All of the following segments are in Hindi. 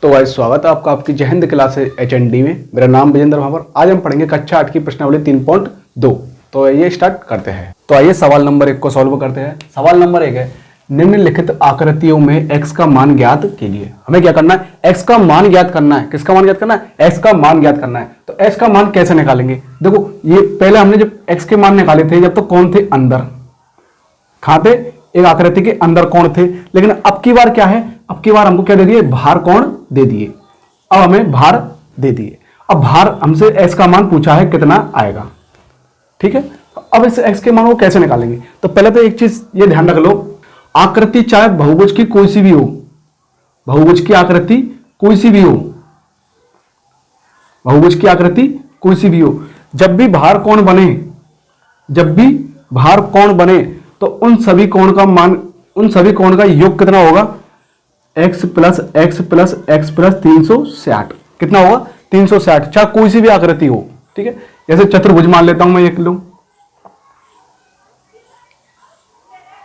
तो भाई स्वागत है आपका आपकी जय हिंद क्लास HND में। मेरा नाम विजेंद्र भावर। आज हम पढ़ेंगे कक्षा 8 की प्रश्नावली 3.2। तो आइए स्टार्ट करते हैं। तो आइए सवाल नंबर 1 को सॉल्व करते हैं। सवाल नंबर 1 है, निम्नलिखित आकृतियों में x का मान ज्ञात कीजिए। हमें क्या करना है? x का मान ज्ञात करना है। किसका मान ज्ञात करना है? x का मान ज्ञात करना है। तो x का मान कैसे निकालेंगे? देखो, ये पहले हमने जब x के मान निकाले थे जब तो कौन थे? अंदर। कहां थे? एक आकृति के अंदर कौन थे। लेकिन अब की बार क्या है? अब की बार हमको क्या दे दिए? भार कोण दे दिए। अब हमें भार दे दिए। अब भार हमसे x का मान पूछा है, कितना आएगा। ठीक है, अब इस x के मान को कैसे निकालेंगे? तो पहले तो एक चीज ये ध्यान रख लो, आकृति चाहे बहुभुज की कोई सी भी हो, बहुभुज की आकृति कोई सी भी हो, बहुभुज की आकृति कोई सी भी हो, जब भी भार कोण बने, जब भी भार कोण बने तो उन सभी कोण का मान, उन सभी कोण का योग कितना होगा? x plus x plus x plus 360। कितना होगा? 360, चाहे कोई सी भी आकृति हो। ठीक है, जैसे चतुर्भुज मान लेता हूं मैं एक लू,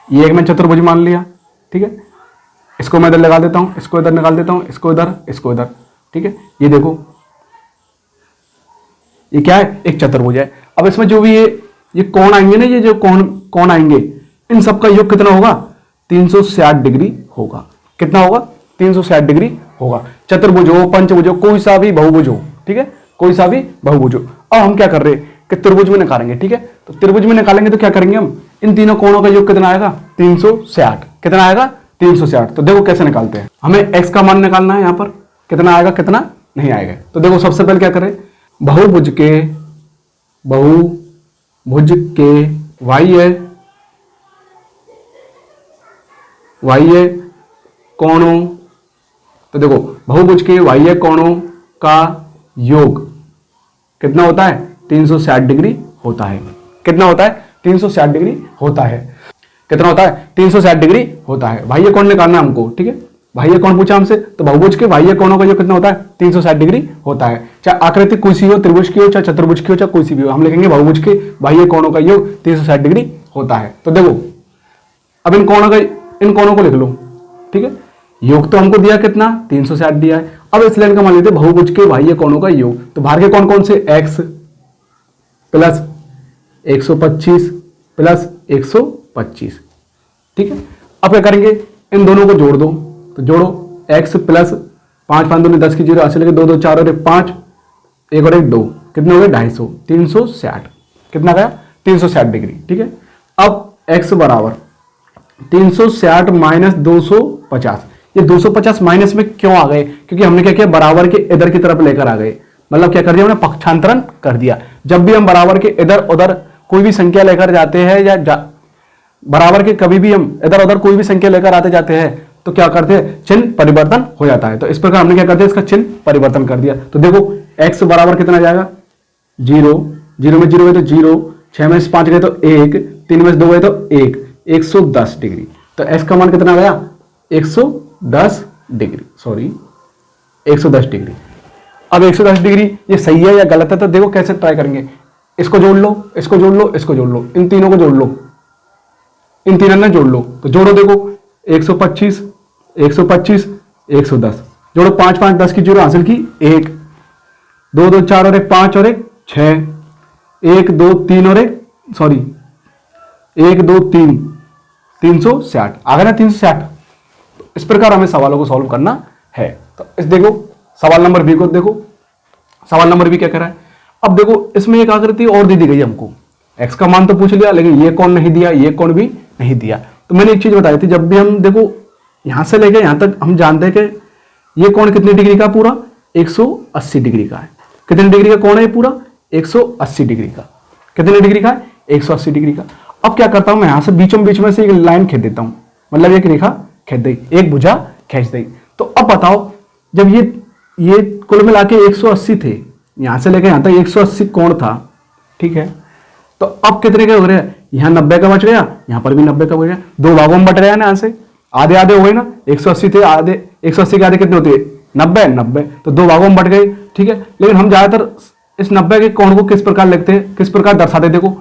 ये एक मैं चतुर्भुज मान लिया। ठीक है, इसको मैं इधर लगा देता हूं, इसको इधर निकाल देता हूं, इसको इधर, इसको इधर। ठीक है, ये देखो, ये क्या है? एक चतुर्भुज है। अब इसमें जो भी ये कोण आएंगे ना, ये जो कोण आएंगे, इन सबका योग कितना होगा? 360 डिग्री होगा। कितना होगा? 360 डिग्री होगा। चतुर्भुज हो, पंचभुज हो, कोई सा भी बहुभुज हो। ठीक है, कोई सा भी बहुभुज हो। अब हम क्या कर रहे हैं कि त्रिभुज में निकालेंगे। ठीक है, तो त्रिभुज में निकालेंगे तो क्या करेंगे हम? इन तीनों कोणों का योग कितना आएगा? 360। कितना आएगा? 360। तो देखो कैसे निकालते हैं। हमें x का मान निकालना है। यहां पर कितना आएगा, कितना नहीं आएगा। तो देखो, सबसे पहले क्या करें? बहुभुज के बाह्य कोणों, तो देखो बहुभुज के बाह्य कोणों का योग कितना होता है? 360 डिग्री होता है। कितना होता है? 360 डिग्री होता है। कितना होता है? 360 डिग्री होता है। बाह्य कोण निकालना है हमको। ठीक है, बाह्य कोण पूछा हमसे, तो बहुभुज के बाह्य कोणों का योग कितना होता है? 360 डिग्री होता है। चाहे आकृति कोई सी हो, त्रिभुज की हो, चाहे चतुर्भुज की हो, चाहे कोई सी भी हो, हम लिखेंगे बहुभुज के बाह्य कोणों का योग 360 डिग्री होता है। तो देखो, अब इन कोणों को लिख लो। ठीक है, योग तो हमको दिया कितना? 360 दिया है। अब इस लाइन का मान लेते बहुभुज के बाह्य कोणों का योग। तो भार के कौन कौन से? x plus 125 plus 125। ठीक है, अब क्या करेंगे? इन दोनों को जोड़ दो। तो जोड़ो, x प्लस 5 5 दूनी 10 की 0, ऐसे लेके 2 2 4 और 1 5, 1 और 1 2, कितने हो गए? 250। 360 कितना गया? 360 डिग्री। ठीक है, अब x बराबर 360 माइनस 250। ये 250 माइनस में क्यों आ गए? क्योंकि हमने क्या किया? बराबर के इधर की तरफ लेकर आ गए। मतलब क्या कर दिया हमने? पक्षांतरण कर दिया। जब भी हम बराबर के इधर उधर कोई भी संख्या लेकर जाते हैं, या बराबर के कभी भी हम इधर उधर कोई भी संख्या लेकर आते जाते हैं, तो क्या करते हैं? चिन्ह परिवर्तन हो जाता है। तो इस प्रकार हमने क्या कर दिया? इसका चिन्ह परिवर्तन कर दिया। तो देखो, x बराबर कितना जाएगा? 0, 0 में 0 है तो 0, 6 में 5 गए तो 1, 3 में 2 गए तो 1, 110 डिग्री। तो x का मान कितना गया? 110 डिग्री, सॉरी 110 डिग्री। अब 110 डिग्री ये सही है या गलत है? तो देखो कैसे ट्राई करेंगे। इसको जोड़ लो, इसको जोड़ लो, इसको जोड़ लो, इन तीनों को जोड़ लो, इन तीनों ने जोड़ लो। तो जोड़ो, देखो 125 125 110, जोड़ो 5 5 10 की 0 हासिल की 1, 2 2 4 और 1 5 और 1 6, 1 2 3 और 1 सॉरी 1 2 3, 360 आ गया ना? 360। तो इस प्रकार हमें सवालों को सॉल्व करना है। तो इस देखो सवाल नंबर बी को देखो। सवाल नंबर बी क्या कह रहा है? अब देखो, इसमें एक आकृति और दी गई हमको। x का मान तो पूछ लिया, लेकिन ये कौन नहीं दिया, ये कौन भी नहीं दिया। तो मैंने एक चीज बताई थी, जब भी हम देखो यहां से लेके यहां तक हम जानते हैं कि ये कौन कितनी डिग्री का? पूरा 180 डिग्री का है। कितनी डिग्री का कौन है ये? पूरा 180 डिग्री का। कितने डिग्री का है? 180 डिग्री का। अब क्या करता हूं मैं? यहां से बीच में से एक लाइन खींच देता हूं, मतलब एक रेखा खींच दी, एक भुजा खींच दी। तो अब बताओ, जब ये कुल मिला के 180 थे, यहां से लेकर यहां तक 180 कोण था। ठीक है, तो अब कितने के हो रहे हैं? यहां 90 का बच गया, यहां पर भी 90 का बच गया। दो भागों में बट गया ना, यहां से आधे आधे हो गए ना। 180 थे, आधे 180 के आधे कितने होते हैं? 90 90, तो दो भागों में बट गए। ठीक है, लेकिन हम ज्यादातर इस 90 के कोण को किस प्रकार लिखते हैं, किस प्रकार दर्शाते? देखो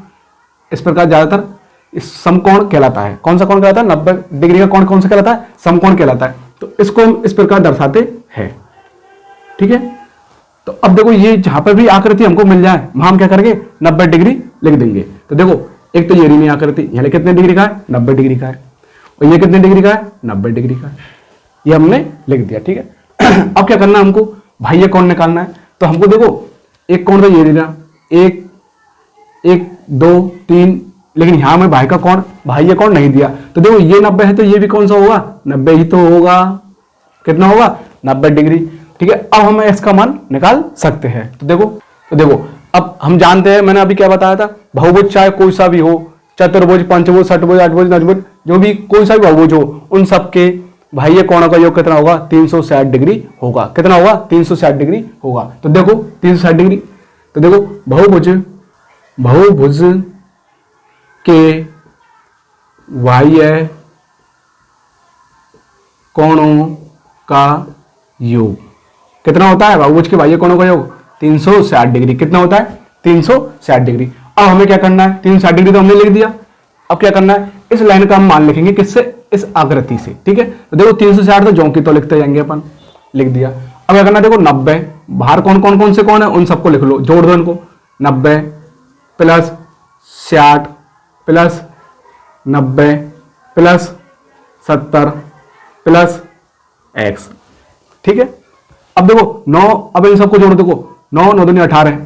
इस प्रकार ज्यादातर इस समकोण कहलाता है। कौन सा कोण कहलाता है? 90 डिग्री का कोण कौन सा कहलाता है? समकोण कहलाता है। तो इसको हम इस प्रकार दर्शाते हैं। ठीक है। तो अब देखो ये जहां पर भी आकृति हमको मिल जाए वहां हम क्या करेंगे 90 डिग्री लिख देंगे। तो देखो एक तो ये रही आकृति, यहाँ कितने डिग्री का है 90 डिग्री का है, और ये कितने डिग्री का है 90 डिग्री का है, ये हमने लिख दिया। ठीक है। अब क्या करना है हमको, बाह्य कोण निकालना है। तो हमको देखो एक कोण तो ये दे रहा, एक एक दो तीन, लेकिन यहां में बाह्य कोण नहीं दिया। तो देखो ये 90 है तो ये भी कौन सा होगा 90 ही तो होगा। कितना होगा 90 डिग्री। ठीक है। अब हम इसका मान निकाल सकते हैं। तो देखो अब हम जानते हैं, मैंने अभी क्या बताया था, बहुभुज चाहे कोई सा भी हो, चतुर्भुज पंचभुज षटभुज अष्टभुज नवभुज, जो भी कोई सा भी बहुभुज हो, उन सबके बाह्य कोणों का योग कितना होगा 360 डिग्री होगा। कितना होगा 360 डिग्री होगा। तो देखो 360 डिग्री। तो देखो बहुभुज के बाह्य कोणों का योग कितना होता है, बहुभुज के बाह्य कोणों का योग 360 डिग्री। कितना होता है 360 डिग्री। अब हमें क्या करना है, 360 डिग्री तो हमने लिख दिया। अब क्या करना है, इस लाइन का हम मान लिखेंगे किससे, इस आकृति से। ठीक है। तो देखो 360 तो जों की तो लिखते जाएंगे अपन, लिख दिया। अब क्या करना है, देखो 90 बाहर कौन से कौन है उन सबको लिख लो, जोड़ दो इनको। 90 plus 60 plus 90 plus 70 plus x। ठीक है। अब देखो 9, अब इन सबको जोड़ो, देखो 9 9 दूनी 18,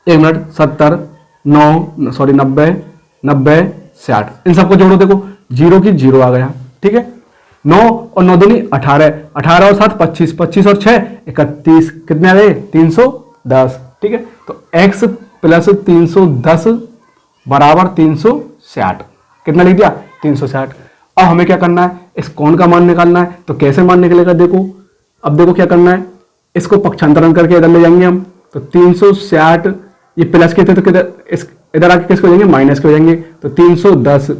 1 मिनट 70 9 सॉरी 90 90 60, इन सबको जोड़ो, देखो 0 की 0 आ गया। ठीक है। 9 और 9 दूनी 18, 18 और 7 25, 25 और 6 31, कितने आ गए 310। ठीक है। तो x प्लस 310 बराबर 360। कितना लिख दिया 360। अब हमें क्या करना है, इस कोण का मान निकालना है। तो कैसे मान निकलेगा, देखो अब देखो क्या करना है, इसको पक्षांतरण करके इधर ले जाएंगे हम। तो 360 ये प्लस के थे तो किधर इधर आके किसको हो जाएंगे माइनस के हो जाएंगे। तो 310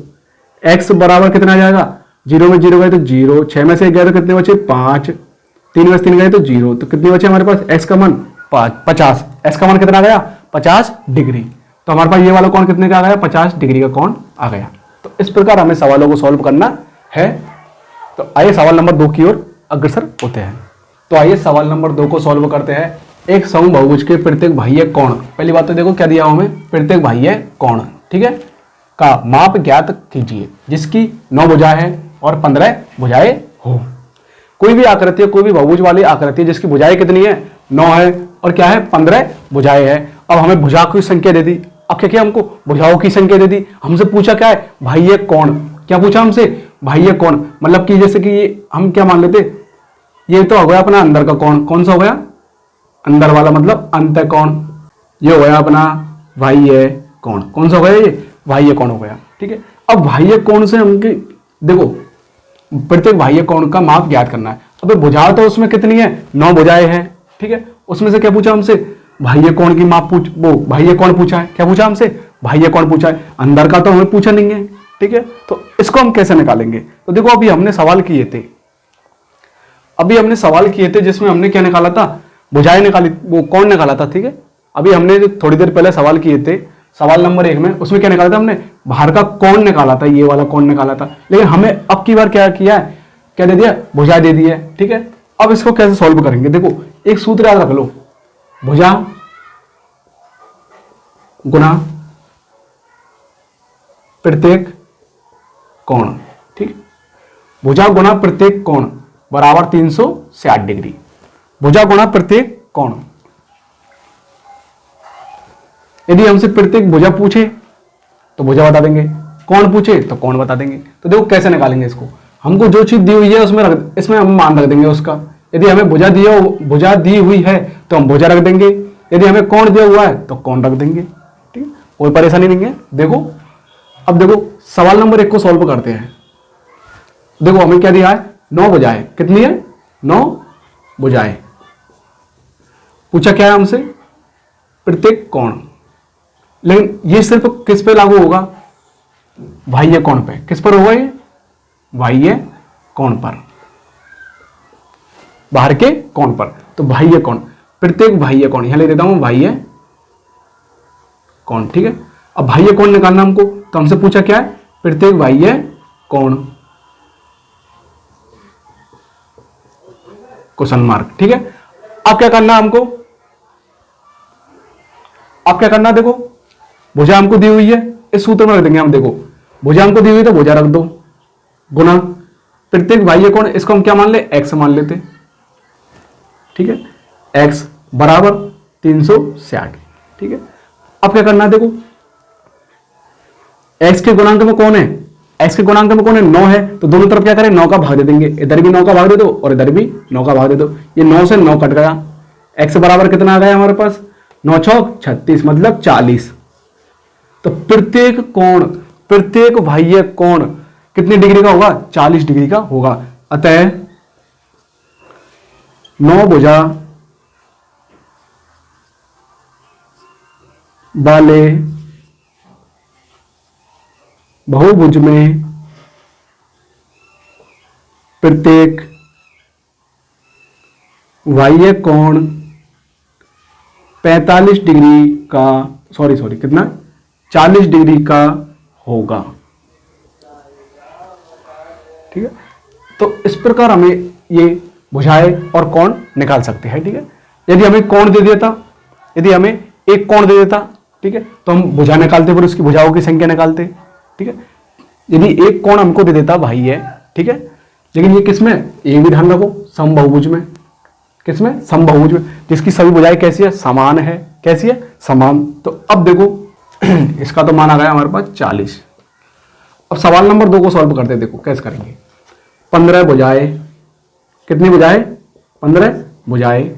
x बराबर कितना आ जाएगा, 0 में 0 गए तो 0, 6 में से 1 गए तो कितने बचे 5, 3 में से 3 गए तो 0, तो कितने बचे हमारे पास x का मान 50। x का मान कितना आ गया 50 डिग्री। तो हमारे पास ये वाला कोण कितने का आ गया 50 डिग्री का कोण आ गया। तो इस प्रकार हमें सवालों को सॉल्व करना है। तो आइए सवाल नंबर 2 की ओर अग्रसर होते हैं। तो आइए सवाल नंबर 2 को सॉल्व करते हैं। एक समूह बहुभुज के प्रत्येक बाह्य कोण, पहली बात तो देखो क्या दिया हमें, प्रत्येक बाह्य कोण, ठीक है, का माप ज्ञात कीजिए जिसकी 9 भुजाएं हैं और 15 भुजाएं हो। कोई भी आकृति, कोई भी बहुभुज वाली आकृति जिसकी भुजाएं कितनी है 9 है और क्या है 15 भुजाएं है। अब हमें भुजा की संख्या दे दी। अब क्या किया, हमको भुजाओं की संख्या दे दी। हमसे पूछा क्या है बाह्य कोण, क्या पूछा हमसे बाह्य कोण, मतलब कि जैसे कि हम क्या मान लेते, ये तो हो गया अपना अंदर का कोण, कौन सा हो गया अंदर वाला, मतलब अंत कोण। ये हो गया अपना बाह्य कोण, कौन सा हो गया ये बाह्य कोण हो गया। ठीक है। अब बाह्य कोण से हम देखो प्रत्येक बाह्य कोण का माप ज्ञात करना है। अब भुजा तो उसमें कितनी है 9 भुजाएं हैं। ठीक है। उसमें से क्या पूछा हमसे बाह्य कोण की माप वो बाह्य कोण पूछा है। क्या पूछा हमसे बाह्य कोण पूछा है, अंदर का तो हमें पूछा नहीं है। ठीक है। तो इसको हम कैसे निकालेंगे, तो देखो अभी हमने सवाल किए थे, जिसमें हमने क्या निकाला था भुजाएं निकाली, वो कोण निकाला था। ठीक है। अभी हमने थोड़ी देर पहले सवाल किए थे, सवाल नंबर 1 में, उसमें क्या निकाला था हमने बाहर का कोण निकाला था, ये वाला कोण निकाला था। लेकिन हमें अब की बार क्या किया है, क्या दे दिया भुजा दे दी है। ठीक है। अब इसको कैसे सॉल्व करेंगे, देखो एक सूत्र याद रख लो, भुजा गुना प्रत्येक कोण। ठीक, भुजा गुना प्रत्येक कोण बराबर 360 डिग्री। भुजा गुना प्रत्येक कोण, यदि हमसे प्रत्येक भुजा पूछे तो भुजा बता देंगे, कोण पूछे तो कोण बता देंगे। तो देखो कैसे निकालेंगे इसको, हमको जो चीज दी हुई है उसमें इसमें हम मान रख देंगे उसका। यदि हमें भुजा दी हुई है तो हम भुजा रख देंगे, यदि हमें कोण दिया हुआ है तो कोण रख देंगे। ठीक है, कोई परेशानी नहीं है। देखो अब देखो सवाल नंबर 1 को सॉल्व करते हैं। देखो हमें क्या दिया है 9 भुजाएं, कितनी है 9 भुजाएं। पूछा क्या है हमसे प्रत्येक कोण, लेकिन ये सिर्फ किस पे लागू होगा बाह्य कोण पे। किस पर होगा ये बाह्य कोण पर, बाहर के कोण पर। तो बाह्य कोण, प्रत्येक बाह्य कोण, यहां ले देता हूं बाह्य कोण। ठीक है। अब बाह्य कोण निकालना हमको, तो हमसे पूछा क्या है प्रत्येक बाह्य कोण, क्वेश्चन मार्क। ठीक है। अब क्या करना हमको, अब क्या करना, देखो भुजा हमको दी हुई है, इस सूत्र में रख देंगे हम। देखो भुजा हमको दी हुई तो भुजा रख दो, गुना प्रत्येक बाह्य कोण, इसको हम क्या मान ले, एक्स मान लेते, ठीक है, एक्स बराबर 360, ठीक है। अब क्या करना है, देखो एक्स के गुणांक में कौन है, एक्स के गुणांक में कौन है, 9 है, तो दोनों तरफ क्या करें, 9 का भाग दे देंगे, इधर भी 9 का भाग दे दो और इधर भी 9 का भाग दे दो, ये 9 से 9 कट गया, एक्स बराबर कितना आ गया हमारे पास, 9 चौक 36 मतलब 40। तो प्रत्येक कोण, प्रत्येक बाह्य कोण कितनी डिग्री का होगा, 40 डिग्री का होगा। अतः 9 भुजा वाले बहुभुज में प्रत्येक बाह्य कोण 45 डिग्री का, सॉरी कितना, 40 डिग्री का होगा, ठीक है। तो इस प्रकार हमें ये भुजाएं और कोण निकाल सकते हैं, ठीक है। यदि हमें कोण दे देता, यदि हमें एक कोण दे देता, ठीक है, तो हम भुजा निकालते, फिर उसकी भुजाओं की संख्या निकालते, ठीक है। यदि एक कोण हमको दे देता भाई है, ठीक है, लेकिन ये किसमें, ये भी ध्यान रखो, समबाहुभुज में, किसमें, समबाहुभुज में, जिसकी सभी भुजाएं कैसी है, समान है, कैसी है, समान। तो अब देखो इसका तो मान आ गया हमारे पास 40। अब सवाल नंबर 2 को सॉल्व करते हैं, देखो कैसे करेंगे। 15 भुजाएं, कितनी भुजाएं, 15 भुजाएं,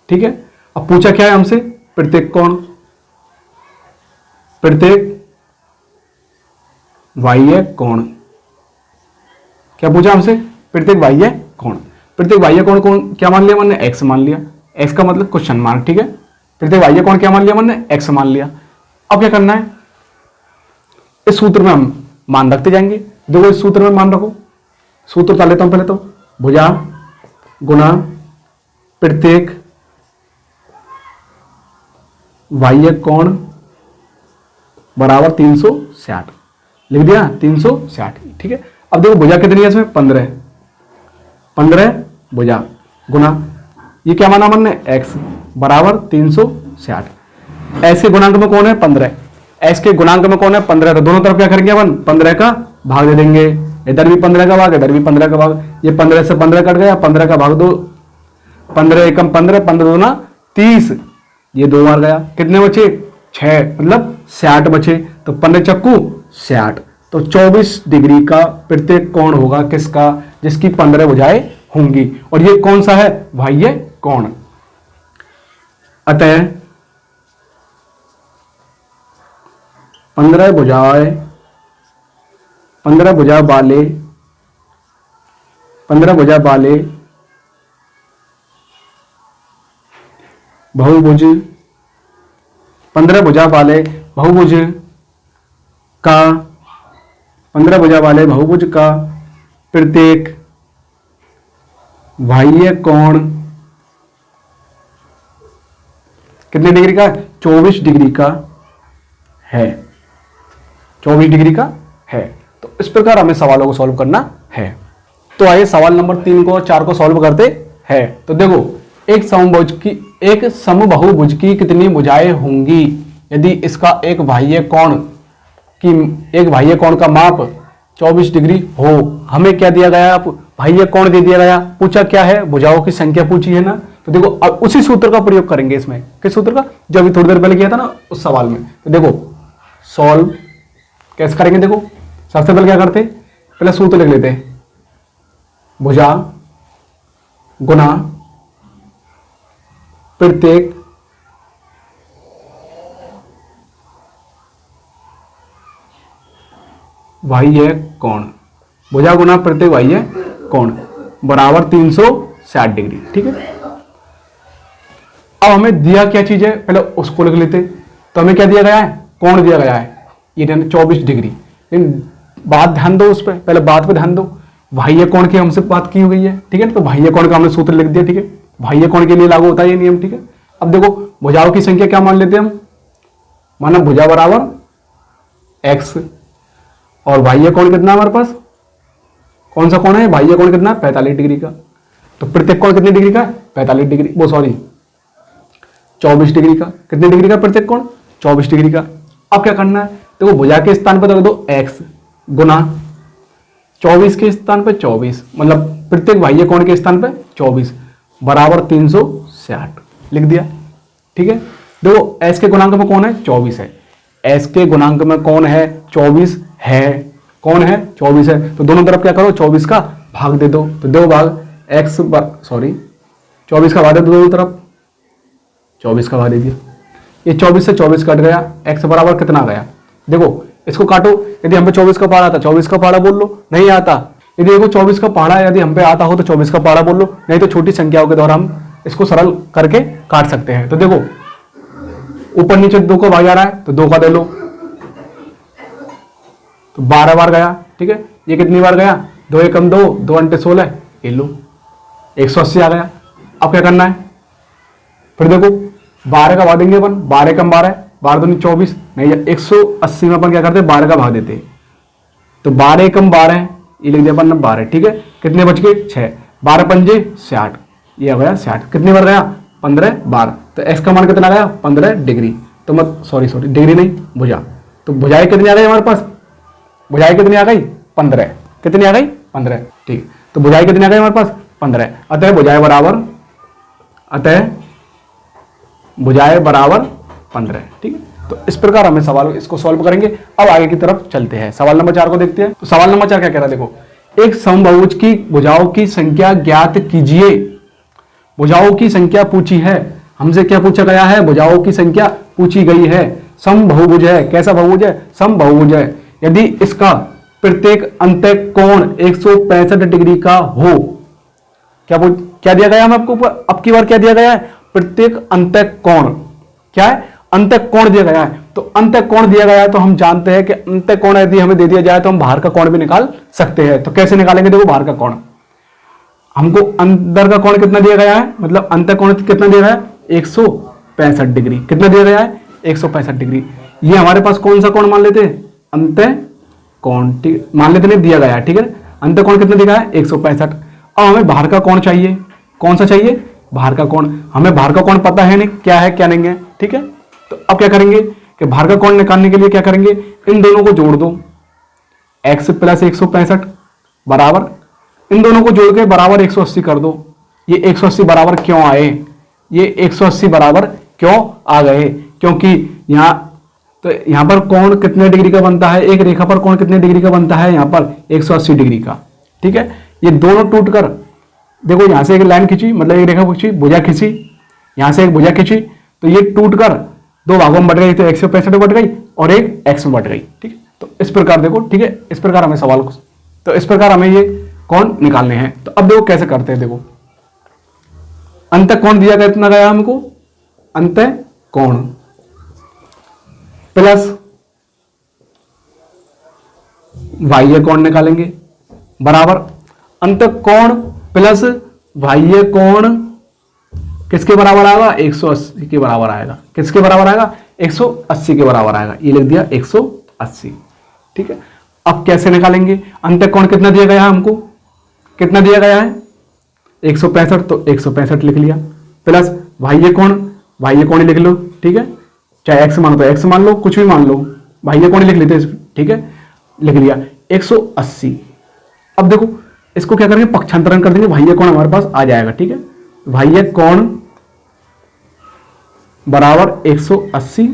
ठीक है। अब पूछा क्या है हमसे, प्रत्येक कोण, प्रत्येक बाह्य कोण, क्या पूछा हमसे, प्रत्येक बाह्य कोण, प्रत्येक बाह्य कोण कौन क्या मान लिया मैंने, एक्स मान लिया, एक्स का मतलब क्वेश्चन मार्क, ठीक है। प्रत्येक बाह्य कोण क्या मान लिया मैंने, एक्स मान लिया। अब क्या करना है, इस सूत्र में हम मान रखते जाएंगे, देखो इस सूत्र में मान रखो, सूत्र डाल लेता हूं पहले तो, भुजा गुना प्रत्येक बाह्य कोण बराबर 360, लिख दिया 360, ठीक है। अब देखो भुजा कितनी है इसमें, 15, 15 भुजा गुना ये क्या माना हमने, x बराबर 360, x के गुणांक में कौन है 15, x के गुणांक में कौन है 15, तो दोनों तरफ क्या करेंगे अपन, 15 का भाग दे देंगे, इधर भी 15 का भाग, इधर भी 15 का भाग, ये 15 से 15 कट गया, 15 का भाग दो, 15 एकम 15, 15 दूना 30, ये 2 बार गया, कितने बचे 6, मतलब 60 बचे, तो 15 चक्कू 60, तो 24 डिग्री का प्रत्येक कोण होगा किसका, जिसकी 15 भुजाएं होंगी, और ये कौन सा है, बाह्य कोण। अतः 15 भुजाएं, 15 भुजा वाले, 15 भुजा वाले बहुभुज, 15 भुजा वाले बहुभुज का, 15 भुजा वाले बहुभुज का प्रत्येक बाह्य कोण कितने डिग्री का, 24 डिग्री का है, 24 डिग्री का है। तो इस प्रकार हमें सवालों को सॉल्व करना है। तो आइए सवाल नंबर 3 को और 4 को सॉल्व करते हैं। तो देखो एक समबाहुभुज की कितनी भुजाएं होंगी यदि इसका एक बाह्य कोण का माप 24 डिग्री हो। हमें क्या दिया गया, बाह्य कोण दे दिया गया, पूछा क्या है, भुजाओं की संख्या पूछी है ना। तो देखो अब उसी सूत्र का प्रयोग करेंगे इसमें, किस सूत्र का, जो अभी थोड़ी देर पहले किया था ना उस सवाल में। तो देखो सॉल्व कैसे करेंगे, देखो सबसे पहले क्या करते, पहले सूत्र लिख लेते हैं, भुजा गुना प्रत्येक बाह्य कोण, भुजा गुना प्रत्येक बाह्य कोण बराबर 360 डिग्री, ठीक है। अब हमें दिया क्या चीज है, पहले उसको लिख लेते। तो हमें क्या दिया गया है, कोण दिया गया है, ये 24 डिग्री। लेकिन बात ध्यान दो उस पर, पहले बात पे ध्यान दो, बाह्य कोण की हमसे बात की हुई है, ठीक है। तो बाह्य कोण का हमने सूत्र लिख दिया, ठीक है, बाह्य कोण के लिए लागू होता है ये नियम, ठीक है। अब देखो भुजाओं की संख्या क्या मान लेते हैं हम, माना भुजा बराबर x, और बाह्य कोण कितना हमारे पास, कौन सा कोण है, बाह्य कोण कितना 45 डिग्री का। तो प्रत्येक कोण कितने डिग्री का, 45 डिग्री, वो सॉरी 24 डिग्री का। कितने डिग्री का प्रत्येक कोण? 24 डिग्री का। अब क्या करना है, देखो भुजा के स्थान पर रख दो x गुना 24 के स्थान पर 24, मतलब प्रत्येक बाह्य कोण के स्थान पर 24 बराबर 360 लिख दिया। ठीक है, देखो s के गुणांक में कौन है? 24 है। s के गुणांक में कौन है? 24 है। कौन है? 24 है। तो दोनों तरफ क्या करो, 24 का भाग दे दो। तो दो भाग x 24 का भाग दे दो दोनों तरफ, 24 का भाग दे दिया। ये 24 से 24 कट गया, x बराबर कितना आ गया? देखो इसको काटो, यदि हम पे 24 का पहाड़ा आता 24 का पहाड़ा बोल लो, नहीं आता। यदि देखो 24 का पहाड़ा यदि हम पे आता हो तो 24 का पहाड़ा बोल लो, नहीं तो छोटी संख्याओं के द्वारा हम इसको सरल करके काट सकते हैं। तो देखो ऊपर नीचे 2 का भाग आ रहा है तो 2 का दे लो, तो 12 बार गया। ठीक है, ये कितनी बार गया? 2 एकम 2, 2 अंटे 16, ये लो 180 आ गया। अब क्या करना है, फिर देखो 12 का भाग देंगे अपन, 12 एकम 12, 12 दूनी 24, नहीं 180 में अपन क्या करते हैं, 12 का भाग देते हैं। तो 12 एकम 12, ये लिख दिया अपन 12। ठीक है, कितने बच गए? 6, 12 पंजे 60, ये आ गया 60। कितनी बार गया? 15 बार। तो x का मान कितना गया? 15 डिग्री। तो मत सॉरी डिग्री नहीं, भुजा। तो भुजाएं कितनी आ गई हमारे पास? भुजाएं कितनी आ गई? 15। कितनी आ गई? 15। ठीक, तो भुजाएं कितनी आ गई हमारे पास? 15। अतः भुजाएं बराबर 15। ठीक है, तो इस प्रकार हमें सवाल इसको सॉल्व करेंगे। अब आगे की तरफ चलते हैं, सवाल नंबर 4 को देखते हैं। तो सवाल नंबर 4 क्या कह रहा है, देखो एक समबाहुज की भुजाओं की संख्या ज्ञात कीजिए। भुजाओं की संख्या पूछी है हमसे, क्या पूछा गया है? भुजाओं की संख्या पूछी गई है। समबहुभुज है, कैसा बहुभुज है? समबहुभुज है। यदि इसका प्रत्येक अंतः कोण 165 डिग्री का हो, क्या दिया गया हमें आपको ऊपर? अब की बार क्या दिया गया है? प्रत्येक अंतः कोण, क्या है? अंतः कोण दिया गया है। तो अंतः कोण दिया गया है तो हम जानते हैं कि अंतः कोण यदि हमें दे दिया जाए तो हम बाहर का कोण भी निकाल सकते हैं। तो कैसे निकालेंगे? देखो बाहर का कोण, हमको अंदर का कोण कितना दिया गया है, मतलब अंतः कोण कितना दिया गया है? 165 डिग्री। कितना दिया गया है? 165 डिग्री। ये हमारे पास कौन सा कोण मान लेते हैं? अंतः कोण। ठीक मान लेते, नहीं दिया गया है। ठीक है, अंतः कोण कितना दिया गया है? 165। अब हमें बाहर का कोण चाहिए। कौन सा चाहिए? बाहर का कोण। हमें बाहर का कोण पता है नहीं क्या है क्या नहीं है। ठीक है, तो अब क्या करेंगे कि बाहर का कोण निकालने के लिए क्या करेंगे, इन दोनों को जोड़ दो, x प्लस 165 बराबर, इन दोनों को जोड़ के बराबर 180 कर दो। ये 180 बराबर क्यों आए? ये 180 बराबर क्यों आ गए? क्योंकि यहां पर कोण कितने डिग्री का बनता है? एक रेखा पर कोण कितने डिग्री का बनता है? यहां पर 180 डिग्री का। ठीक है, ये दोनों टूटकर देखो, यहां से एक लाइन खींची, मतलब एक रेखा खींची, भुजा खींची, यहां से एक भुजा खींची, तो ये टूटकर दो भागों में बट गई। तो 165 बट गई और एक x में बट गई। ठीक है, तो इस प्रकार देखो। ठीक है, इस प्रकार हमें सवाल, तो इस प्रकार हमें ये कोण निकालने हैं। तो अब देखो कैसे करते हैं। देखो अंतः कोण दिया गया, इतना गया हमको, अंतः कोण प्लस बाह्य कोण निकालेंगे बराबर अंतः कोण प्लस बाह्य कोण किसके बराबर आएगा? 180 के बराबर आएगा। किसके बराबर आएगा? 180 के बराबर आएगा। ये लिख दिया 180। ठीक है, अब कैसे निकालेंगे? अंतः कोण कितना दिया गया है हमको? कितना दिया गया है? 165, तो 165 लिख लिया, प्लस बाह्य कोण लिख लो। ठीक है, चाहे x मान लो तो x मान लो, कुछ भी मान लो, बाह्य कोण लिख लेते हैं। ठीक है, लिख लिया 180। अब देखो इसको क्या करेंगे? पक्षांतरण कर देंगे, बाह्य कोण हमारे पास आ जाएगा। ठीक है, बाह्य कोण बराबर 180।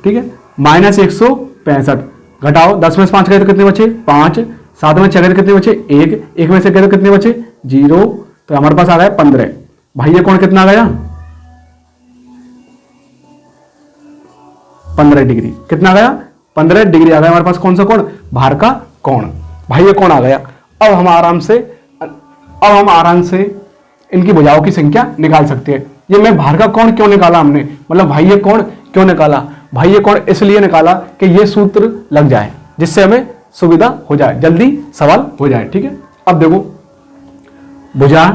ठीक है, माइनस 165 घटाओ, 10 में से 5 गए तो कितने बचे? 5, 7 में 6 गए तो कितने बचे? 1, 1 में से गए तो कितने बचे? 0, तो हमारे पास आ गया 15। बाह्य कोण कितना आ गया? 15 डिग्री। कितना आ गया? 15 डिग्री आ गया हमारे पास। कौन सा कोण? बाहर का कोण, बाह्य कोण आ गया। अब हम आराम से इनकी भुजाओं की संख्या निकाल सकते हैं। ये मैं बाहर का कोण क्यों निकाला हमने, मतलब बाह्य कोण क्यों निकाला? बाह्य कोण इसलिए निकाला कि ये सूत्र लग जाए, जिससे हमें सुविधा हो जाए, जल्दी सवाल हो जाए। ठीक है, अब देखो भुजा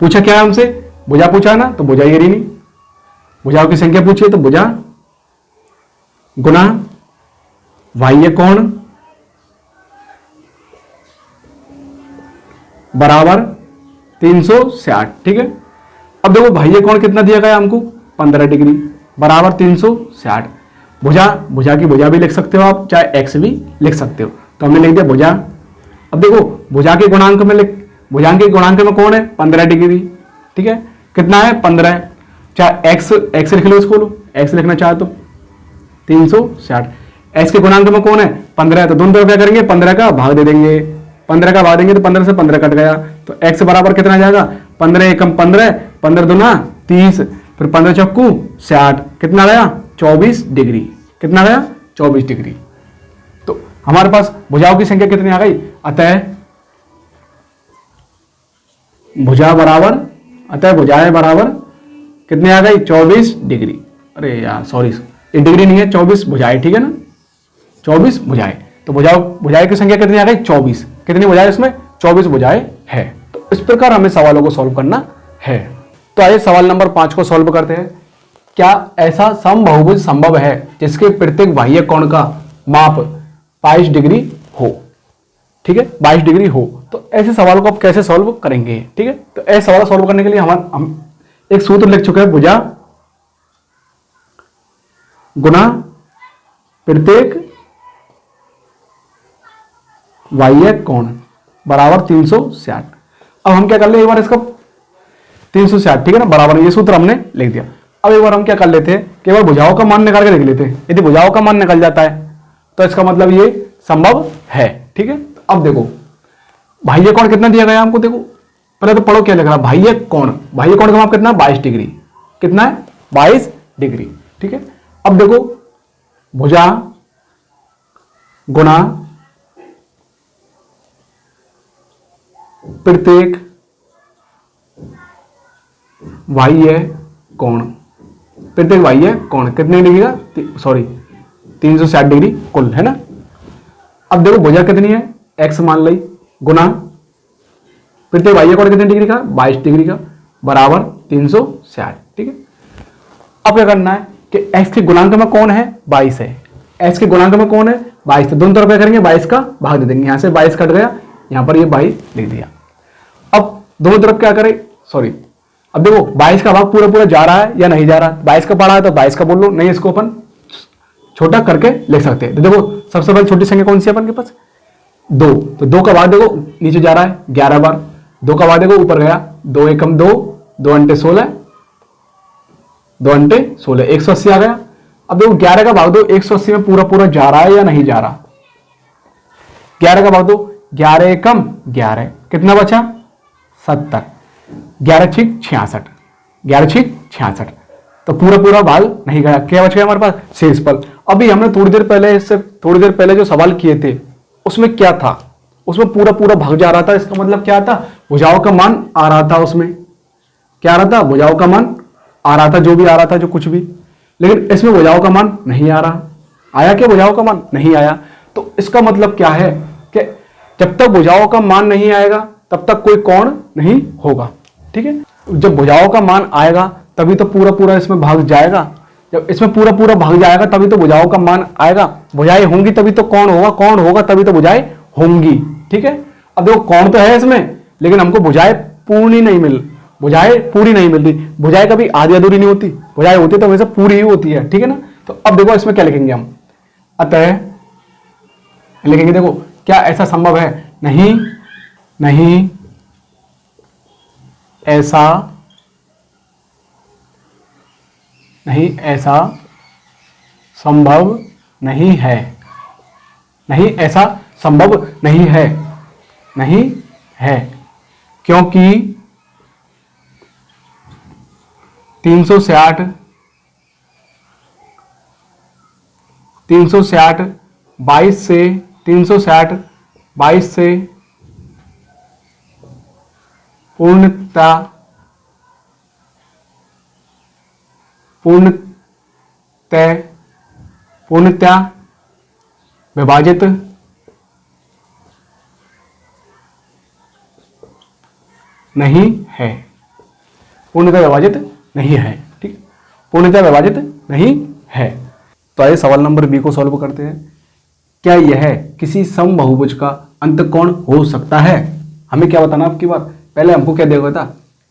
पूछा क्या है हमसे? भुजा पूछा ना, तो भुजा ये रही नहीं, भुजाओं की संख्या पूछी है, तो भुजा गुना बाह्य कोण बराबर 360। ठीक है, अब देखो बाह्य कोण कितना दिया गया हमको 15 डिग्री बराबर 360। भुजा की भुजा भी लिख सकते हो आप, चाहे एक्स भी लिख सकते हो। तो हमने लिख दिया भुजा। अब देखो भुजांक के गुणांक में कौन है 15 डिग्री, ठीक है, कितना है 15, चाहे एक्स लिख लो, इसको लो एक्स लिखना चाहे तो 360। एक्स के गुणांक में कौन है 15 है, तो दोनों तरफ क्या करेंगे 15 का भाग दे देंगे, 15 का भाग देंगे तो 15 से 15 कट गया, तो एक्स बराबर कितना आ जाएगा 15 एकम 15, 15 दूना 30, फिर 15 चौकू 60, कितना गया 24 डिग्री, कितना गया 24 डिग्री। तो हमारे पास भुजाओं की संख्या कितनी आ गई, अतः भुजाएं बराबर कितने आ गई 24 डिग्री। अरे यार सॉरी, ये डिग्री नहीं है 24 भुजाएं, ठीक है ना, 24 भुजाएं। तो भुजाएं की संख्या कितनी आ गई 24। कितनी भुजाएं इसमें 24 भुजाएं है। तो इस प्रकार हमें सवालों को सॉल्व करना है। तो आइए सवाल नंबर 5 को सॉल्व करते हैं। क्या ऐसा समबहुभुज संभव है जिसके प्रत्येक बाह्य कोण का माप 22 डिग्री हो, ठीक है 22 डिग्री हो। तो ऐसे सवालों को आप कैसे सॉल्व करेंगे, ठीक है। तो ऐसे सवाल सॉल्व करने के लिए हम एक सूत्र लिख चुके हैं, भुजा गुना प्रत्येक बाह्य कोण बराबर 360। अब हम क्या कर ले एक बार इसका 360, ठीक है ना, बराबर ये सूत्र हमने लिख दिया। अब एक बार हम क्या कर लेते हैं, केवल भुजाओं का मान निकाल के देख लेते हैं। यदि भुजाओं का मान निकल जाता है तो इसका मतलब ये संभव है, ठीक है। अब देखो बाह्य कोण कितना दिया गया हमको, देखो पहले तो पढ़ो क्या लिख रहा है, बाह्य कोण का माप कितना 22 डिग्री, कितना है 22 डिग्री, ठीक है। अब देखो भुजा गुणा प्रत्येक बाह्य कोण, प्रत्येक बाह्य कोण कितने डिग्री का, सॉरी 360 डिग्री कुल, है ना। अब देखो भुजा कितनी है x मान ली, गुना प्रत्येक बाह्य कोण कितने डिग्री का 22 डिग्री का बराबर 360, ठीक है। अब क्या करना है कि x के गुणांक में कौन है 22 है, x के गुणांक में कौन है 22, तो दोनों तरफ क्या करेंगे 22 का भाग दे देंगे। यहां से 22 कट गया, यहां पर ये 22 लिख दिया। अब दोनों तरफ क्या करें, सॉरी अब देखो 22 का भाग पूरा पूरा जा रहा है या नहीं जा रहा, 22 का पढ़ा है तो 22 का बोल लो, नहीं इसको अपन छोटा करके लिख सकते हैं। तो देखो सबसे पहले छोटी संख्या कौन सी है अपन के पास 2, तो 2 का भाग देखो नीचे जा रहा है 11 बार, 2 का भाग देखो ऊपर गया 2 एकम 2, 2 अंटे 16, 2 अंटे 16, 180 आ गया। अब देखो 11 का भाग दो 180 में पूरा पूरा जा रहा है या नहीं जा रहा, 11 का भाग दो 11 एकम 11, कितना बचा 70, 11 छिक 66, 11 छिक 66, तो पूरा पूरा भाग नहीं गया, क्या बच गया हमारे पास शेषफल। अभी हमने थोड़ी देर पहले जो सवाल किए थे उसमें क्या था, उसमें पूरा पूरा भाग जा रहा था, इसका मतलब क्या था भुजाओं का मान आ रहा था, उसमें क्या आ रहा था भुजाओं का मान आ रहा था, जो भी आ रहा था जो कुछ भी, लेकिन इसमें भुजाओं का मान नहीं आ रहा, आया क्या भुजाओं का मान नहीं आया। तो इसका मतलब क्या है कि जब तक भुजाओं का मान नहीं आएगा तब तक कोई कोण नहीं होगा, ठीक है। जब भुजाओं का मान आएगा तभी तो पूरा पूरा इसमें भाग जाएगा, जब इसमें पूरा पूरा भाग जाएगा तभी तो भुजाओं का मान आएगा, भुजाएं होंगी तभी तो कोण होगा, कोण होगा तभी तो भुजाएं होंगी, ठीक है। अब देखो कोण तो है इसमें, लेकिन हमको भुजाएं पूरी नहीं मिलती, भुजाएं कभी आधी अधूरी नहीं होती, भुजाएं होती तो हमेशा पूरी ही होती है, ठीक है ना। तो अब देखो इसमें क्या लिखेंगे हम, अतः लिखेंगे देखो क्या ऐसा संभव है, नहीं ऐसा संभव नहीं है, क्योंकि 360 22 से पूर्णतया विभाजित नहीं है, पूर्णतया विभाजित नहीं है, ठीक, पूर्णतया विभाजित नहीं है। तो आइए सवाल नंबर बी को सॉल्व करते हैं। क्या यह किसी समबहुभुज का अंतःकोण हो सकता है? हमें क्या बताना आपकी बात, पहले हमको क्या देखा था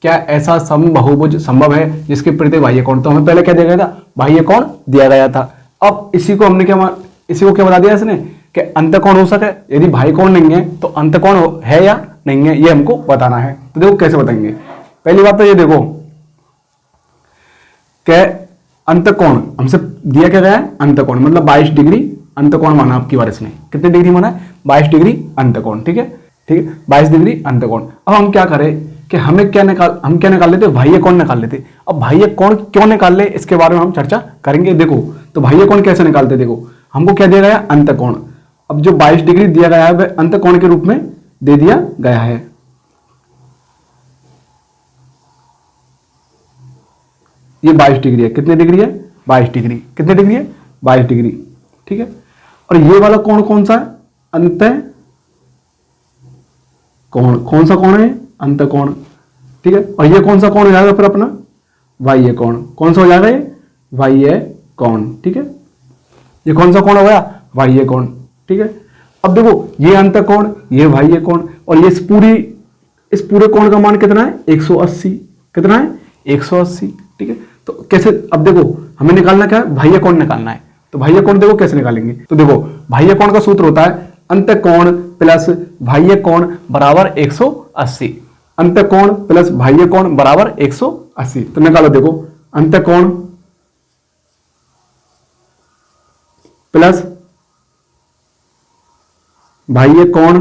क्या ऐसा समबहुभुज संभव है जिसके प्रत्येक बाह्य कोण, तो हमें पहले क्या दिया गया था, बाह्य कोण दिया गया था। अब इसी को हमने इसी को क्या बता दिया इसने कि अंतःकोण हो सके, यदि बाह्य कोण नहीं है तो अंतःकोण है या नहीं है, ये हमको बताना है। तो देखो कैसे बताएंगे। पहली बात तो ये देखो कि अंतःकोण हमसे दिया क्या गया है, अंतःकोण मतलब 22 डिग्री अंतःकोण माना आपकी बार इसने, कितने डिग्री माना है, 22 डिग्री अंतःकोण। ठीक है, ठीक है, 22 डिग्री अंतःकोण। अब हम क्या करें कि हम क्या निकाल लेते, बाह्य कोण निकाल लेते। अब बाह्य कोण क्यों निकाल ले इसके बारे में हम चर्चा करेंगे। देखो तो बाह्य कोण कैसे निकालते, देखो हमको क्या दिया गया, अंतःकोण। अब जो 22 डिग्री दिया गया है वह अंतःकोण के रूप में दे दिया गया है। ये 22 डिग्री है, कितने डिग्री है, 22 डिग्री, कितने डिग्री है, 22 डिग्री। ठीक है, और ये वाला कोण कौन सा है, अंतः कोण, कौन सा कोण है, अंतःकोण। ठीक है, और ये कौन सा कोण हो जाएगा फिर अपना, बाह्य कोण। कौन सा हो जाएगा ये, बाह्य कोण। ठीक है, ये कौन सा कोण हो गया, बाह्य कोण। ठीक है, अब देखो ये अंतःकोण, ये बाह्य कोण, और ये इस पूरे कोण का मान कितना है, 180। कितना है, 180। ठीक है, तो कैसे, अब देखो हमें निकालना क्या है, बाह्य कोण निकालना है। तो बाह्य कोण देखो कैसे निकालेंगे, तो देखो बाह्य कोण का सूत्र होता है अंतःकोण प्लस बाह्य कोण बराबर 180। अंतःकोण प्लस बाह्य कोण बराबर 180। तो निकालो, देखो अंतःकोण प्लस बाह्य कोण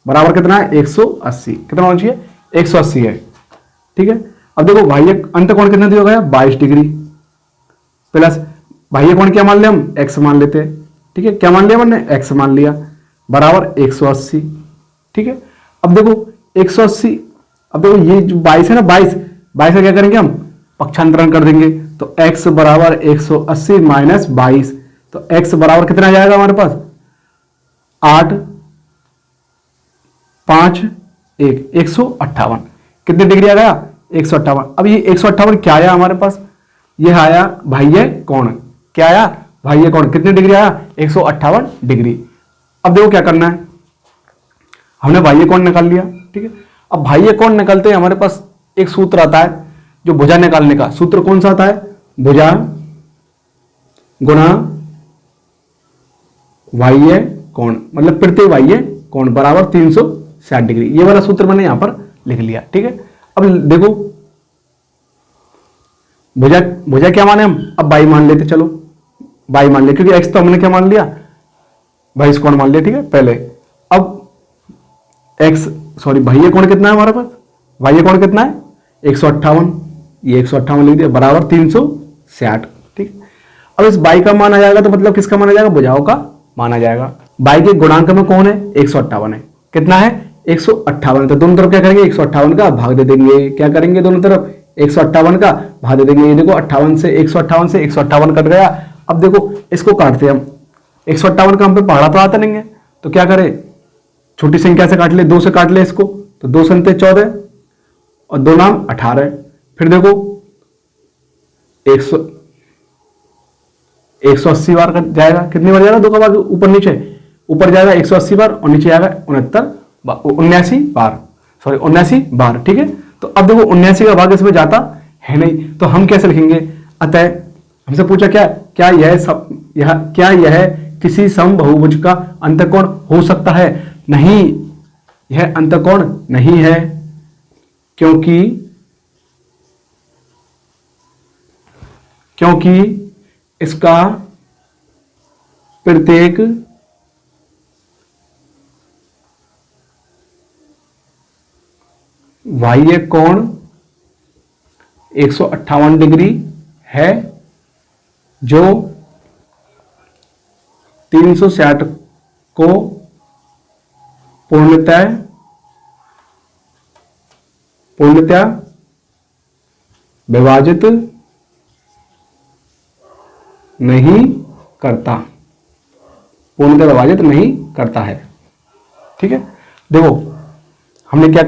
बराबर कितना है, 180। कितना होना चाहिए, 180 है। ठीक है, अब देखो बाह्य अंतःकोण कितना दिया गया, 22 डिग्री प्लस बाह्य कोण क्या मान लिया हम, x मान लेते हैं। ठीक है, क्या मान लिया हमने, x मान लिया, बराबर 180। ठीक है, अब देखो 180, अब देखो ये जो 22 है ना, 22 का क्या करेंगे हम, पक्षांतरण कर देंगे। तो x बराबर 180 माइनस 22, तो x बराबर कितना आ जाएगा हमारे पास, 8 5 1 158। कितने डिग्री आ गया, 158। अब ये 158 क्या आया हमारे पास, ये आया बाह्य कोण। क्या आया, बाह्य कोण। कितने डिग्री आया, 158 डिग्री। अब देखो क्या करना है, हमने बाह्य कोण निकाल लिया। ठीक है, अब बाह्य कोण निकालते हैं हमारे पास एक सूत्र आता है जो भुजा निकालने का। सूत्र कौन सा आता है, भुजा गुणा बाह्य कोण मतलब प्रत्येक बाह्य कोण बराबर 360 डिग्री। ये वाला सूत्र मैंने यहां पर लिख लिया। ठीक है, अब देखो भुजा क्या माने हम, अब बाई मान लेते, चलो बाई मान ले, क्योंकि एक्स तो हमने क्या मान लिया, 22 कोण मान लिया। ठीक है, पहले अब एक्स बाह्य कोण कितना है हमारे पास, बाह्य कोण कितना है 158, ये 158 लिख दिया बराबर 360। ठीक, अब इस बाई का मान आ जाएगा तो मतलब किसका मान आ जाएगा, भुजाओं का मान आ जाएगा। बाई के गुणांक में कौन है, 158 है। कितना है, 158। तो दोनों तरफ क्या करेंगे, 158 का भाग दे देंगे। क्या करेंगे, दोनों तरफ 158 का भाग दे देंगे। ये देखो 58 से 158 कट गया। अब देखो इसको काटते हैं हम, 158 का हम पे पहाड़ा तो आता नहीं है, तो क्या करें, छोटी संख्या से काट ले, 2 से काट ले इसको, तो 2 संते 14 और 2 नाम 18। फिर देखो 180 बार जाएगा, कितनी बार जाएगा, 2 का भाग ऊपर नीचे, ऊपर जाएगा 180 बार और नीचे जाएगा 79 बार। ठीक है, तो अब देखो 79 का भाग इसमें जाता है नहीं, तो हम कैसे लिखेंगे, अतः हमसे पूछा क्या यह किसी समबहुभुज का अंतःकोण हो सकता है। नहीं, यह अंतःकोण नहीं है, क्योंकि इसका प्रत्येक बाह्य कोण 158 डिग्री है, जो 360 को पूर्णतः विभाजित नहीं करता, पूर्णतः विभाजित नहीं करता है। ठीक है, देखो हमने क्या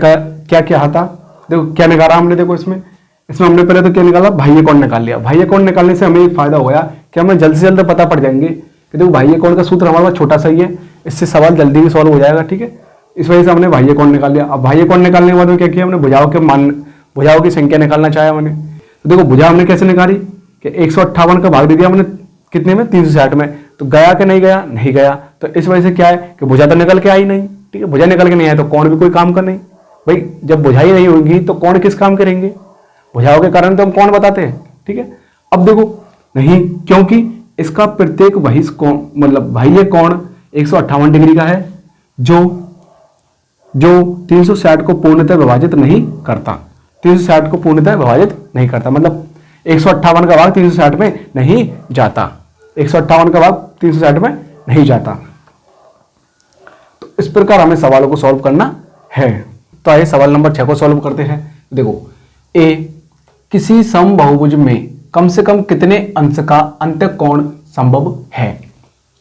कहा था, देखो क्या निकाला हमने, देखो इसमें हमने पहले तो क्या निकाला, बाह्य कोण निकाल लिया। बाह्य कोण निकालने से हमें एक फायदा हो गया कि हमें जल्द से जल्द पता पड़ जाएंगे कि देखो बाह्य कोण का सूत्र हमारे पास छोटा सा ही है, इससे सवाल जल्दी भी सॉल्व हो जाएगा। ठीक है, इस वजह से हमने बाह्य कोण निकाल लिया। अब बाह्य कोण निकालने के बाद में क्या किया, हमने भुजाओं के मान भुजाओं की संख्या निकालना चाहा मैंने, तो देखो भुजा हमने कैसे निकाली कि 158 का भाग दे दिया मैंने कितने में, 360 में, तो गया कि नहीं गया, नहीं गया, तो इस वजह से क्या है कि भुजा तो निकल के आई नहीं, ठीक है, भुजा निकल के नहीं आया तो कोण भी कोई काम का नहीं। भाई जब भुजा ही नहीं होगी तो कोण किस काम करेंगे, भुजाओं के कारण तो हम कोण बताते हैं, ठीक है। अब देखो नहीं, क्योंकि इसका प्रत्येक बहिष कोण मतलब बाह्य कोण 158 डिग्री का है, जो जो 360 को पूर्णतः विभाजित नहीं करता, 360 को पूर्णतः विभाजित नहीं करता, मतलब 158 का भाग 360 में नहीं जाता, 158 का भाग 360 में नहीं जाता। तो इस प्रकार हमें सवालों को सॉल्व करना है। तो आइए सवाल नंबर 6 को सॉल्व करते हैं। देखो, ए किसी समबाहुभुज में कम से कम कितने अंश का अंतःकोण संभव है।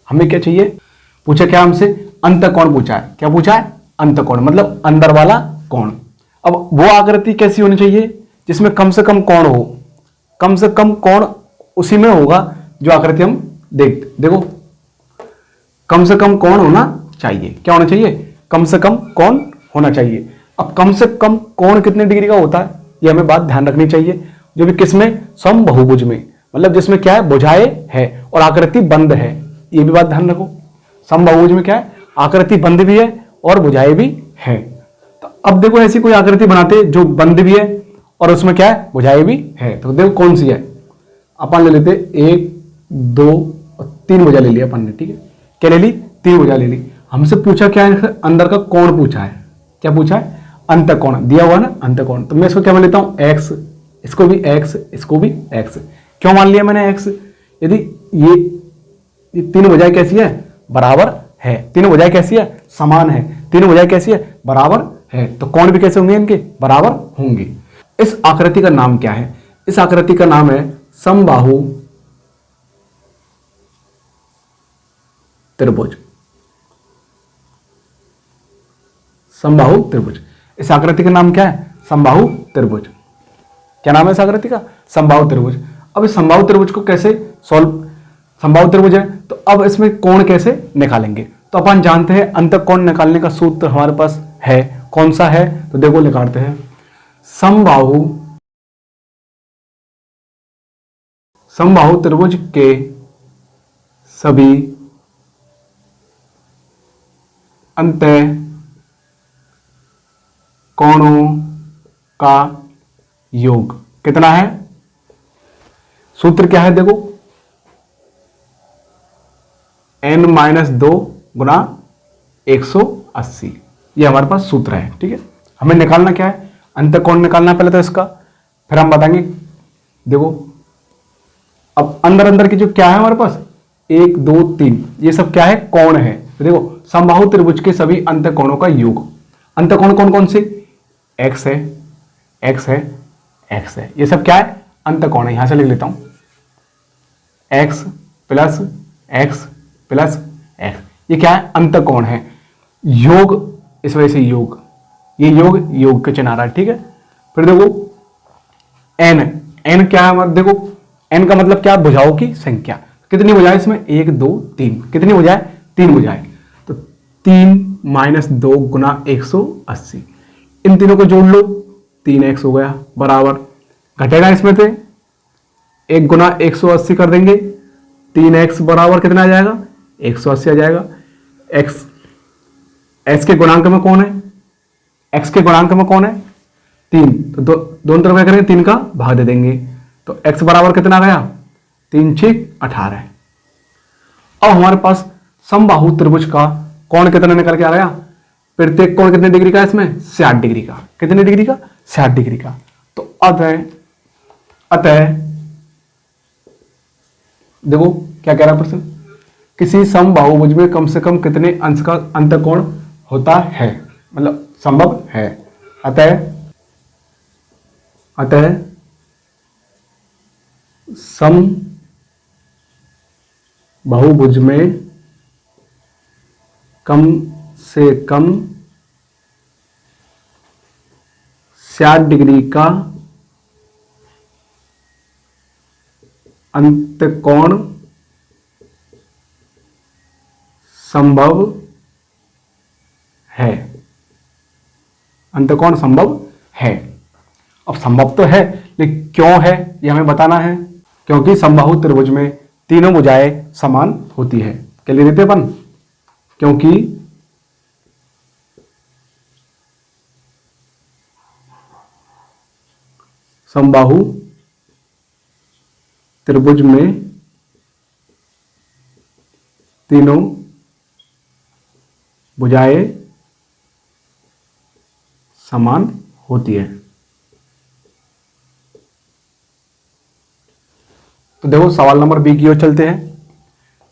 हमें क्या चाहिए, पूछा क्या हमसे, अंतःकोण पूछा है। क्या पूछा है, अंतःकोण मतलब अंदर वाला कोण। अब वो आकृति कैसी होनी चाहिए जिसमें कम से कम कोण हो, कम से कम कोण उसी में होगा जो आकृति हम देखो, कम से कम कोण होना चाहिए। क्या होना चाहिए, कम से कम कोण होना चाहिए। अब कम से कम कोण कितने डिग्री का होता है ये हमें बात ध्यान रखनी चाहिए, जो भी किसमें, समबाहुभुज में, मतलब जिसमें क्या है, भुजाएं है और आकृति बंद है, ये भी बात ध्यान रखो। समबाहुभुज में क्या है, आकृति बंद भी है और भुजाएं भी है। तो अब देखो ऐसी कोई आकृति बनाते जो बंद भी है और उसमें क्या है, भुजाएं भी है, तो देखो कौन सी है। अपन ले लेते 1 2 और 3 भुजा ले लिया अपन ने, ठीक है, क्या ले ली, 3 भुजा ले ली। हमसे पूछा क्या है, अंदर का कोण पूछा है। क्या पूछा है, अंतःकोण दिया हुआ ना, अंतःकोण। तो मैं इसको क्या मान लेता हूं, x, इसको भी x, इसको भी x। क्यों मान लिया मैंने x, यदि ये 3 भुजाएं कैसी है, बराबर है, 3 भुजाएं कैसी है, समान है, 3 भुजाएं कैसी है, बराबर है, तो कोण भी कैसे होंगे, इनके बराबर होंगे। इस आकृति का नाम क्या है, इस आकृति का नाम है समबाहु त्रिभुज। समबाहु त्रिभुज, इस आकृति का नाम क्या है, समबाहु त्रिभुज। क्या नाम है इस आकृति का, समबाहु त्रिभुज। अब इस समबाहु त्रिभुज को कैसे सॉल्व, समबाहु त्रिभुज है तो अब इसमें कोण कैसे निकालेंगे। तो अपन जानते हैं अंतःकोण निकालने का सूत्र हमारे पास है, कौन सा है, तो देखो निकालते हैं। समबाहु त्रिभुज के सभी अंतः कोणों का योग कितना है, सूत्र क्या है, देखो n-2 गुना 180, ये हमारे पास सूत्र है, ठीक है। हमें निकालना क्या है, अंतःकोण निकालना पहले तो इसका, फिर हम बताएंगे। देखो अब अंदर अंदर की जो क्या है हमारे पास, 1 2 3, ये सब क्या है, कोण है। तो देखो समबाहु त्रिभुज के सभी अंतःकोणों का योग, अंतःकोण कौन कौन से, x है, x है, x है, ये सब क्या है, अंतःकोण है। यहां से लिख लेता हूं, x plus x plus x, ये क्या है, अंतःकोण है। योग, इस वजह से योग, ये योग के चिन्ह आ रहा है, ठीक है। फिर देखो n क्या है, देखो n का मतलब क्या, भुजाओं की संख्या। कितनी भुजाएं इसमें, 1 2 3, कितनी भुजाएं, 3 भुजाएं, तो 3 - 2 गुना 180, इन तीनों को जोड़ लो, 3x हो गया, बराबर घटेगा इसमें से 1 गुना 180 कर देंगे, 3x बराबर कितना आ जाएगा, 180 आ जाएगा। x के गुणांक में कौन है, x के गुणांक में कौन है, 3, तो दोनों तरफ क्या करेंगे, 3 का भाग दे देंगे, तो x बराबर कितना आ गया, 3 6 18। अब हमारे पास समबाहु त्रिभुज का कोण कितना निकल के आ गया, प्रत्येक कोण कितने डिग्री का है इसमें, 60 डिग्री का। कितने डिग्री का, 60 डिग्री का। तो अतः देखो क्या कह रहा है प्रश्न, किसी समबाहुभुज में कम से कम कितने अंश का अंतःकोण होता है, मतलब संभव है। अतः समबाहुभुज में कम से कम 60 डिग्री का अंतःकोण संभव है, अंतःकोण संभव है। अब संभव तो है, लेकिन क्यों है ये हमें बताना है। क्योंकि समबाहु त्रिभुज में तीनों भुजाएं समान होती है। क्या ले देते अपन? क्योंकि समबाहु त्रिभुज में तीनों भुजाएं समान होती है। तो देखो सवाल नंबर बी की ओर चलते हैं।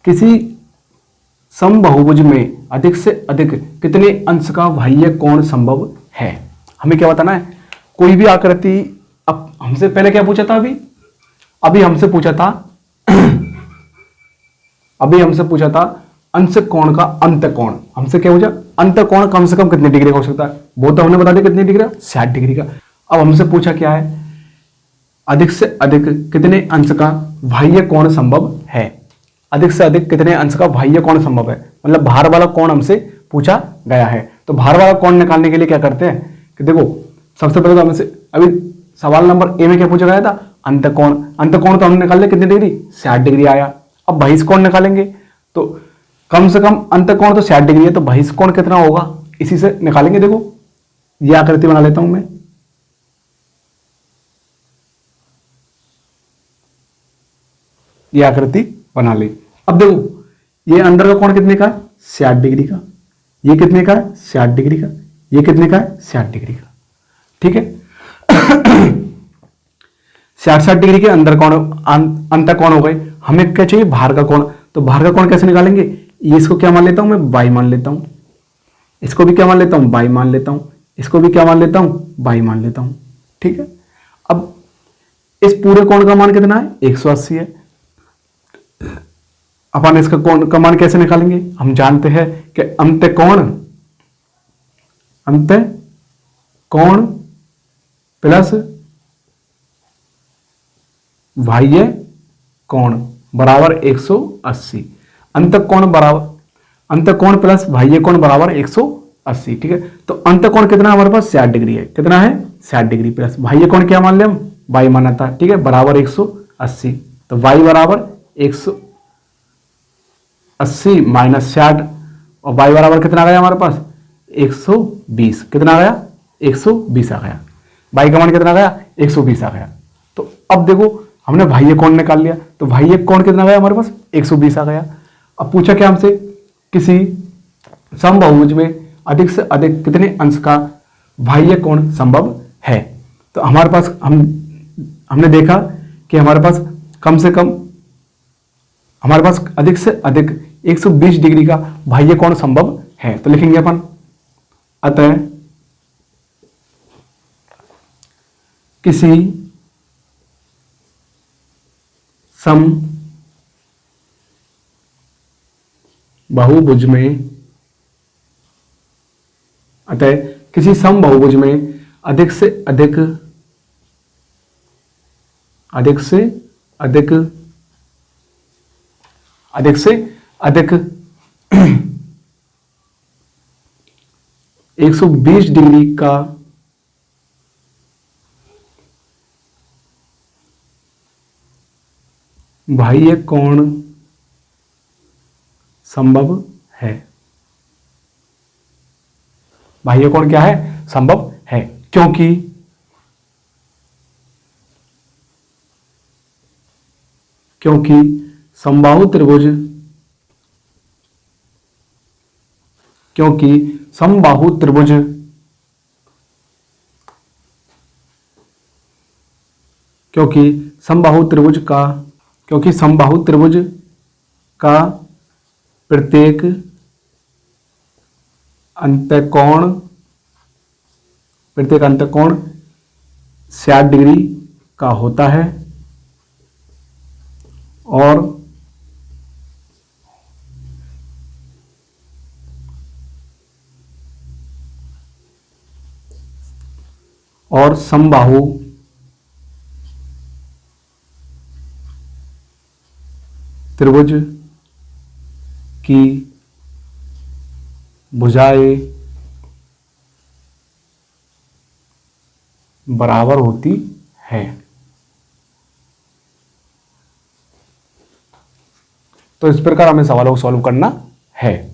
किसी समबाहुभुज में अधिक से अधिक कितने अंश का बाह्य कोण संभव है? हमें क्या बताना है? कोई भी आकृति, अब हमसे पहले क्या पूछा था? अभी हमसे पूछा था अंश कोण का अंत कोण। हमसे क्या पूछा? अंत कोण कम से कम कितने डिग्री का हो सकता है? वो तो हमने बता दिया कितने डिग्री का, 60 डिग्री का। अब हमसे पूछा क्या है? अधिक से अधिक कितने अंश का बाह्य कोण संभव है? अधिक से अधिक कितने अंश का बाह्य कोण संभव है, मतलब बाहर वाला कोण हमसे पूछा गया है। तो बाहर वाला कोण निकालने के लिए क्या करते हैं कि देखो, सबसे पहले तो हमसे अभी सवाल नंबर ए में क्या पूछा गया था? अंत कोण। अंत कोण तो हमने निकाल लिया कितनी डिग्री? 60 डिग्री आया। अब बहिष्ठ कोण निकालेंगे तो कम से कम अंत कोण तो 60 डिग्री है, तो बहिष्ठ कोण कितना होगा इसी से निकालेंगे। देखो ये आकृति बना लेता हूं मैं। ये आकृति बना ली। अब देखो ये अंदर का कोण कितने का है? 60 डिग्री का। ये कितने का है? 60 डिग्री का। ये कितने का है? 60 डिग्री का। ठीक है 60 डिग्री के अंदर कोण अंत कोण हो गए। हमें क्या चाहिए? बाहर का कोण। तो बाहर का कोण कैसे निकालेंगे? ये इसको क्या मान लेता हूं मैं? बाई मान लेता हूं। इसको भी क्या मान लेता हूं? बाई मान लेता हूं। इसको भी क्या मान लेता हूं? बाई मान लेता हूं। ठीक है, अब इस पूरे कोण का मान कितना है? 180 है। अपन इसका कोण का मान कैसे निकालेंगे? हम जानते हैं कि अंत कोण प्लस बाह्य कोण बराबर 180। अंत कोण प्लस बाह्य कोण बराबर 180। ठीक है, तो अंत कोण कितना है हमारे पास? 60 डिग्री है। कितना है? 60 डिग्री प्लस बाह्य कोण क्या मान लिया हम? बाई माना था। ठीक है, बराबर 180। तो बाई बराबर 180 माइनस 60, और बाई बराबर कितना आ गया हमारे पास? 120। कितना आ गया? 120 आ गया। बाई का मान कितना आ गया? 120 आ गया। तो अब देखो हमने बाह्य कोण निकाल लिया, तो बाह्य कोण कितना गया हमारे पास? 120 आ गया। अब पूछा क्या हमसे? किसी समबाहुभुज में अधिक से अधिक कितने अंश का बाह्य कोण संभव है? तो हमारे पास हमने देखा कि हमारे पास कम से कम हमारे पास अधिक से अधिक 120 डिग्री का बाह्य कोण संभव है। तो लिखेंगे अपन, अतः किसी समबाहुभुज में अधिक से अधिक 120 डिग्री का बाह्य कोण संभव है। बाह्य कोण क्या है? संभव है। क्योंकि समबाहु त्रिभुज का प्रत्येक अंतःकोण 60 डिग्री का होता है, और समबाहु त्रिभुज की भुजाएं बराबर होती है। तो इस प्रकार हमें सवालों को सॉल्व करना है।